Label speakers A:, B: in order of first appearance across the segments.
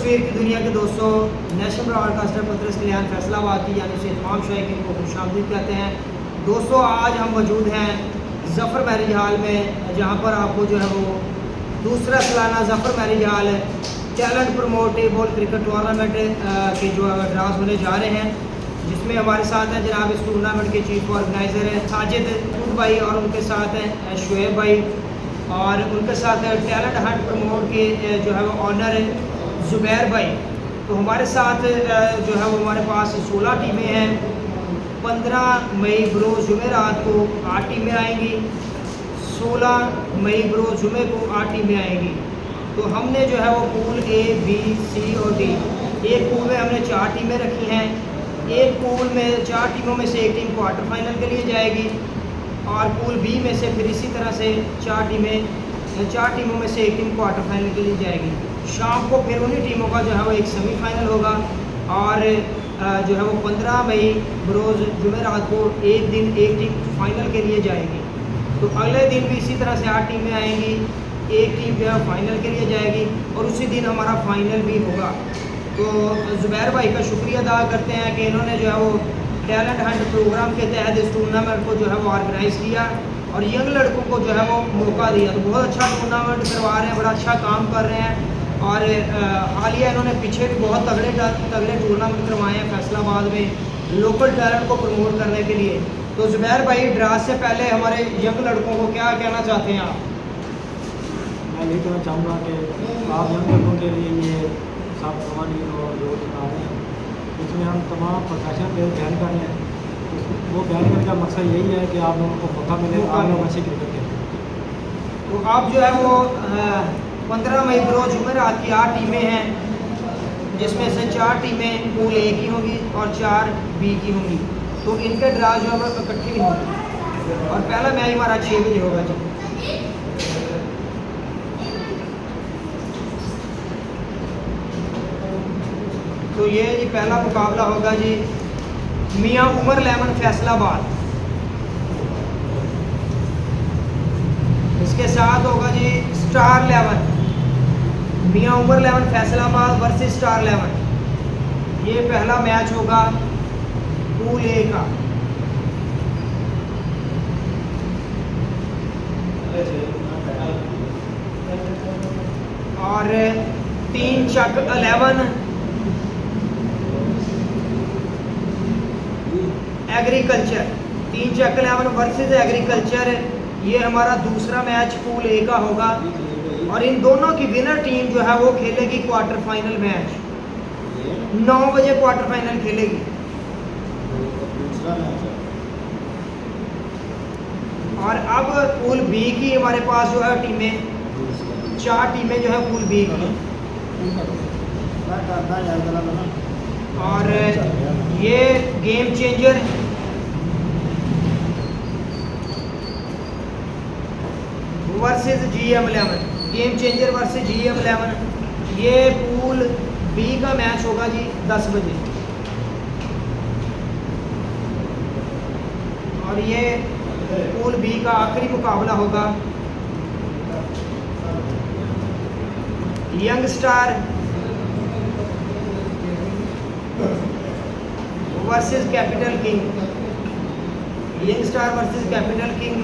A: तस्वीर की दुनिया के दोस्तों, नेशनल ब्रॉडकास्टर पत्रस कल्याण फैसलाबाद की यानी से तमाम शायकीन को खुशामदीद कहते हैं। दोस्तों, आज हम मौजूद हैं ज़फ़र मैरिज हॉल में, जहां पर आपको जो है वो दूसरा सालाना Zafar marriage hall talent promotable cricket tournament के जो ड्रास होने जा रहे हैं, जिसमें हमारे साथ हैं जनाब इस टूर्नामेंट के चीफ ऑर्गेनाइज़र हैं साजिद भाई, और उनके साथ हैं शुएब भाई, और उनके साथ टैलेंट हंट प्रमोट के जो है वो ऑनर ज़ुबैर भाई। तो हमारे साथ जो है वो हमारे पास 16 टीमें हैं। 15 मई बरोज़ जुमे रात को 8 टीमें आएंगी, 16 मई बरोज़ जुमे को 8 टीमें आएंगी। तो हमने जो है वो पूल ए, बी, सी और डी, एक पूल में हमने 4 टीमें रखी हैं। एक पूल में 4 टीमों में से एक टीम क्वार्टर फाइनल के लिए जाएगी, और पूल बी में से फिर इसी तरह से 4 टीमों में से एक टीम क्वार्टर फाइनल के लिए जाएगी। शाम को फिर उन्हीं टीमों का जो है वो एक सेमीफाइनल होगा, और जो है वो 15 मई बरोज़ जुमेरात को एक दिन एक टीम फाइनल के लिए जाएगी। तो अगले दिन भी इसी तरह से 8 टीमें आएंगी, एक टीम जो है फाइनल के लिए जाएगी, और उसी दिन हमारा फाइनल भी होगा। तो ज़ुबैर भाई का शुक्रिया अदा करते हैं कि इन्होंने जो है वो टैलेंट हंट प्रोग्राम के तहत इस टूर्नामेंट को जो है वो ऑर्गेनाइज़ किया और यंग लड़कों को जो है वो मौका दिया। तो बहुत अच्छा टूर्नामेंट करवा रहे हैं, बड़ा अच्छा काम कर रहे हैं। और हालिया इन्होंने पीछे भी बहुत तगड़े टूर्नामेंट करवाए हैं फैसलाबाद में लोकल टैलेंट को प्रमोट करने के लिए। तो ज़ुबैर भाई, ड्रास से पहले हमारे यंग लड़कों को क्या कहना चाहते हैं आप?
B: मैं यही कहना चाहूँगा कि आप यंग लड़कों के लिए ये साफ कवानीन और जो बता रहे हैं, इसमें हम तमाम प्रोफेशनल प्लेयर बयान कर रहे हैं। वो बयान करने का मकसद यही है कि आप लोगों को मौका मिले, आप लोग अच्छी क्रिकेट खेलें।
A: तो आप जो है वो 15 मई बरोज़ जुमेरात की 8 टीमें हैं, जिसमें से 4 टीमें पूल ए की होंगी और 4 बी की होंगी। तो इनके ड्रा जो है वो इकट्ठे नहीं होंगे, और पहला मैच हमारा 6 बजे होगा जी। तो ये जी पहला मुकाबला होगा जी मियाँ उमर लेमन फैसलाबाद, इसके साथ होगा जी स्टार 11 मियाँ उमर लेमन फैसलाबाद वर्सेस स्टार 11। ये पहला मैच होगा पूल ए का। और 3 चक 11 एग्रीकल्चर, 3 चक 11 वर्सेस एग्रीकल्चर। ये हमारा दूसरा मैच पूल ए का होगा, और इन दोनों की विनर टीम जो है वो खेलेगी क्वार्टर फाइनल मैच। 9 बजे क्वार्टर फाइनल खेलेगी। और अब पूल बी की हमारे पास जो है टीमें, 4 टीमें जो है पूल बी की। और ये game changer versus GM 11, game changer versus GM 11। ये पूल बी का मैच होगा जी 10 बजे। और ये पूल बी का आखिरी मुकाबला होगा young star versus capital king, young star versus capital king.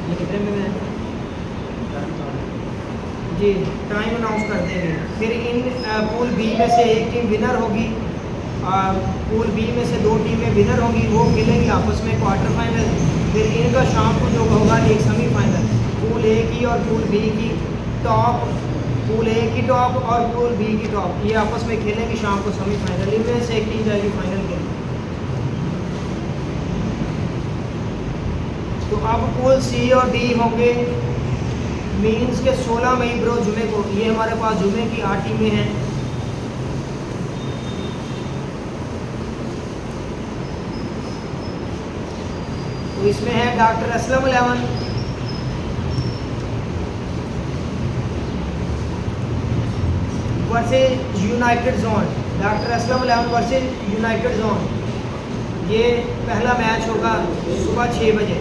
A: ये कितने में है जी? टाइम अनाउंस कर देंगे। फिर इन पूल बी में से एक टीम विनर होगी, पूल बी में से 2 टीमें विनर होंगी, वो खेलेंगी आपस में क्वार्टर फाइनल। फिर इनका शाम को जो होगा एक सेमीफाइनल, पूल ए की और पूल बी की टॉप, पूल ए की टॉप और पूल बी की टॉप, ये आपस में खेलेंगे शाम को सेमीफाइनल। इनमें से एक टीम जाएगी फाइनल के लिए। तो अब पूल सी और डी होंगे मीन्स के 16 मई बरोज़ जुमे को। ये हमारे पास जुमे की 8 टीमें हैं। तो इसमें है doctor Aslam 11 versus United zone, doctor Aslam 11 versus United zone. ये पहला मैच होगा सुबह 6 बजे।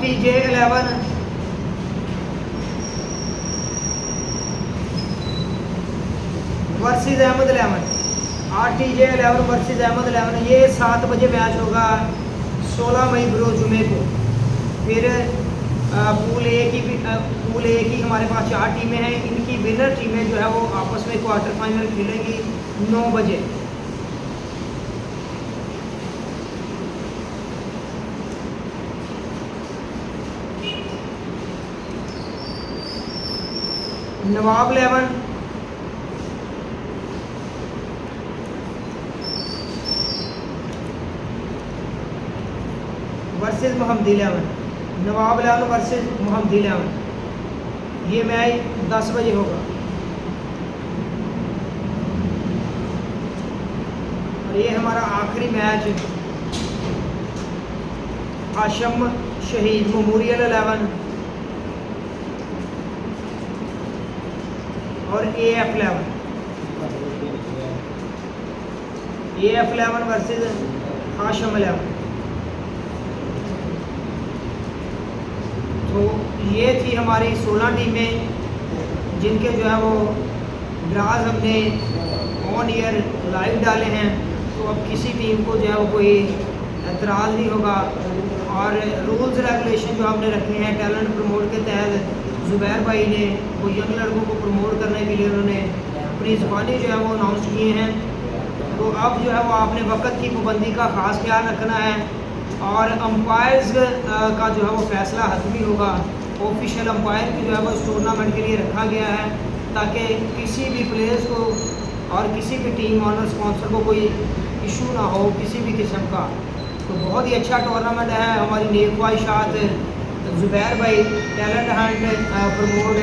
A: RTJ11 versus Ahmad 11। RTJ11 versus Ahmad 11, ये 7 बजे मैच होगा 16 मई बरोज जुमे को। फिर पूल ए की हमारे पास 4 टीमें हैं, इनकी विनर टीमें जो है वो आपस में क्वार्टर फाइनल खेलेंगी 9 बजे। नवाब 11 वर्सेस मोहम्मदी 11। नवाब 11 वर्सेस मोहम्मदी 11, ये मैच 10 बजे होगा। और ये हमारा आखिरी मैच हाशम शहीद मेमोरियल 11 और AF 11 वर्सेस हाशम 11। तो ये थी हमारी 16 टीमें, जिनके जो है वो ड्राज हमने ऑन ईयर लाइव डाले हैं। तो अब किसी टीम को जो है वो कोई एतराज़ नहीं होगा। और रूल्स रेगुलेशन जो हमने रखे हैं टैलेंट प्रमोट के तहत, ज़ुबैर भाई ने वो यंग लड़कों को प्रमोट करने के लिए उन्होंने अपनी ज़बानी जो है वो अनाउंस किए हैं। तो अब जो है वो आपने वक्त की पाबंदी का ख़ास ख्याल रखना है, और अंपायर्स का जो है वो फ़ैसला हतमी होगा। ऑफिशियल अंपायर की जो है वो इस टूर्नामेंट के लिए रखा गया है, ताकि किसी भी प्लेयर्स को और किसी भी टीम ऑनर स्पॉन्सर को कोई इशू ना हो किसी भी किस्म का। तो बहुत ही अच्छा टूर्नामेंट है। हमारी नेक ख्वाहिशात ज़ुबैर भाई टैलेंट हंट प्रमोट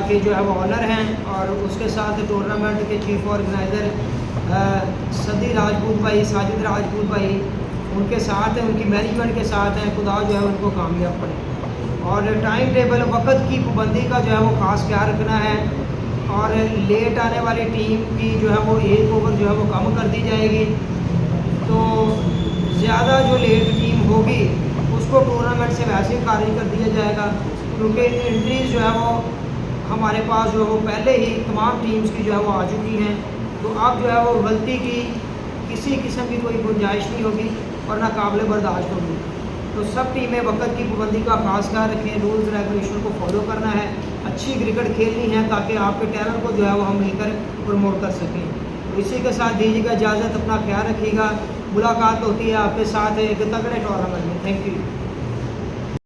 A: के जो है वो ऑनर हैं, और उसके साथ टूर्नामेंट के चीफ ऑर्गेनाइज़र सदी राजपूत भाई, साजिद राजपूत भाई उनके साथ हैं, उनकी मैनेजमेंट के साथ हैं। खुदा जो है उनको कामयाब करे। और टाइम टेबल वक्त की पाबंदी का जो है वो ख़ास ख्याल रखना है, और लेट आने वाली टीम की जो है वो 1 ओवर जो है वो कम कर दी जाएगी। तो ज़्यादा जो लेट टीम होगी उसको टूर्नामेंट से वैसे ही खारिज कर दिया जाएगा, क्योंकि एंट्रीज जो है वो हमारे पास जो है वो पहले ही तमाम टीम्स की जो है वो आ चुकी हैं। तो अब जो है वो गलती की किसी किस्म की कोई गुंजाइश नहीं होगी और ना काबिल बर्दाश्त होगी। तो सब टीमें वक्त की पाबंदी का खास ख्याल रखें, रूल्स रेगुलेशन को फॉलो करना है, अच्छी क्रिकेट खेलनी है, ताकि आपके टैलेंट को जो है वो हम मिलकर प्रमोट कर सकें। तो इसी के साथ दीजिएगा इजाज़त, अपना ख्याल रखिएगा। मुलाकात होती है आपके साथ एक तगड़े टूर्नामेंट में। Thank you.